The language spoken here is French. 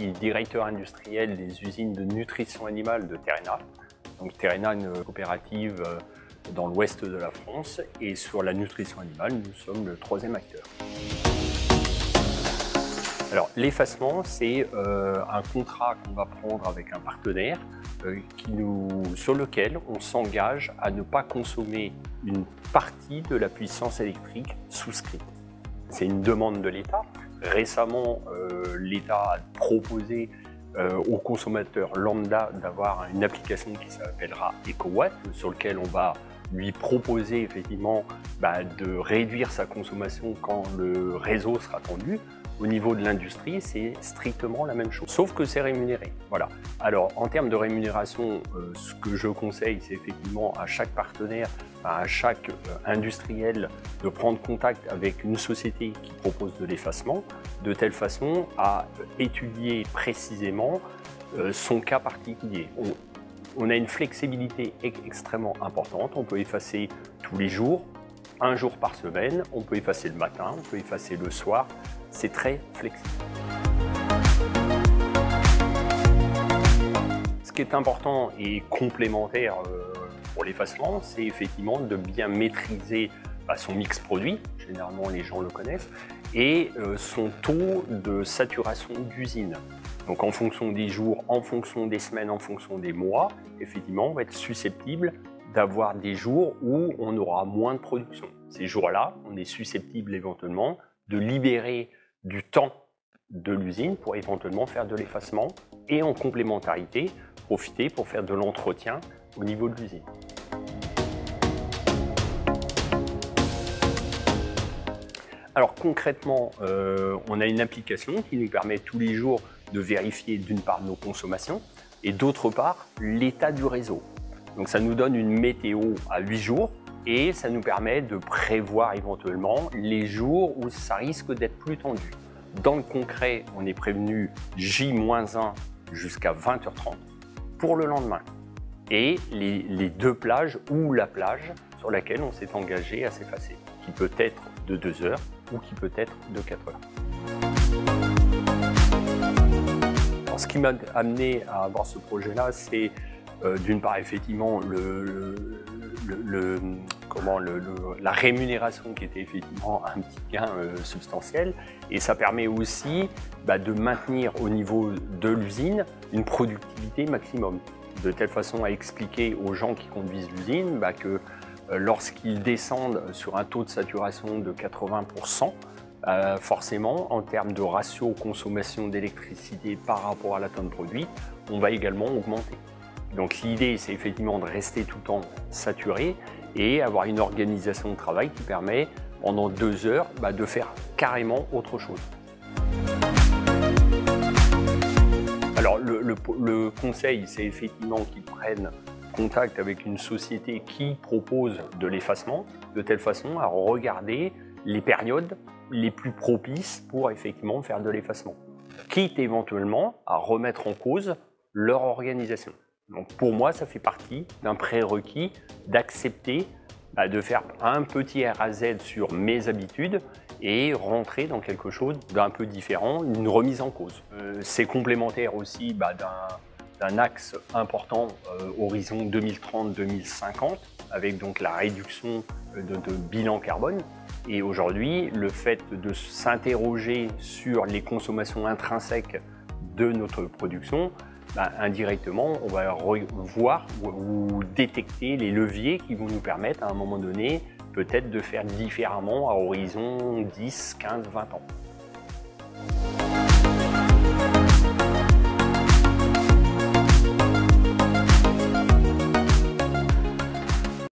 suis directeur industriel des usines de nutrition animale de Terrena. Donc Terrena, une coopérative dans l'ouest de la France, et sur la nutrition animale, nous sommes le troisième acteur. Alors l'effacement, c'est un contrat qu'on va prendre avec un partenaire sur lequel on s'engage à ne pas consommer une partie de la puissance électrique souscrite. C'est une demande de l'État. Récemment, l'État a proposé aux consommateurs lambda d'avoir une application qui s'appellera EcoWatt, sur lequel on va lui proposer effectivement de réduire sa consommation quand le réseau sera tendu. Au niveau de l'industrie, c'est strictement la même chose, sauf que c'est rémunéré. Voilà. Alors, en termes de rémunération, ce que je conseille, c'est effectivement à chaque partenaire, à chaque industriel, de prendre contact avec une société qui propose de l'effacement, de telle façon à étudier précisément son cas particulier. On a une flexibilité extrêmement importante. On peut effacer tous les jours, un jour par semaine. On peut effacer le matin, on peut effacer le soir. C'est très flexible. Ce qui est important et complémentaire pour l'effacement, c'est effectivement de bien maîtriser son mix produit, généralement les gens le connaissent, et son taux de saturation d'usine. Donc en fonction des jours, en fonction des semaines, en fonction des mois, effectivement, on va être susceptible d'avoir des jours où on aura moins de production. Ces jours-là, on est susceptible éventuellement de libérer du temps de l'usine pour éventuellement faire de l'effacement et en complémentarité, profiter pour faire de l'entretien au niveau de l'usine. Alors concrètement, on a une application qui nous permet tous les jours de vérifier d'une part nos consommations et d'autre part l'état du réseau. Donc ça nous donne une météo à 8 jours et ça nous permet de prévoir éventuellement les jours où ça risque d'être plus tendu. Dans le concret, on est prévenu J-1 jusqu'à 20h30 pour le lendemain. Et les deux plages ou la plage sur laquelle on s'est engagé à s'effacer, qui peut être de 2 heures ou qui peut être de 4 heures. Alors, ce qui m'a amené à avoir ce projet-là, c'est d'une part effectivement la rémunération qui était effectivement un petit gain substantiel, et ça permet aussi de maintenir au niveau de l'usine une productivité maximum, de telle façon à expliquer aux gens qui conduisent l'usine que lorsqu'ils descendent sur un taux de saturation de 80%, forcément en termes de ratio consommation d'électricité par rapport à la tonne produite, on va également augmenter. Donc l'idée, c'est effectivement de rester tout le temps saturé et avoir une organisation de travail qui permet, pendant 2 heures, de faire carrément autre chose. Alors le conseil, c'est effectivement qu'ils prennent contact avec une société qui propose de l'effacement, de telle façon à regarder les périodes les plus propices pour effectivement faire de l'effacement, quitte éventuellement à remettre en cause leur organisation. Donc pour moi, ça fait partie d'un prérequis d'accepter de faire un petit R à Z sur mes habitudes et rentrer dans quelque chose d'un peu différent, une remise en cause. C'est complémentaire aussi d'un axe important horizon 2030-2050 avec donc la réduction de bilan carbone. Et aujourd'hui, le fait de s'interroger sur les consommations intrinsèques de notre production, indirectement, on va voir ou détecter les leviers qui vont nous permettre à un moment donné peut-être de faire différemment à horizon 10, 15, 20 ans.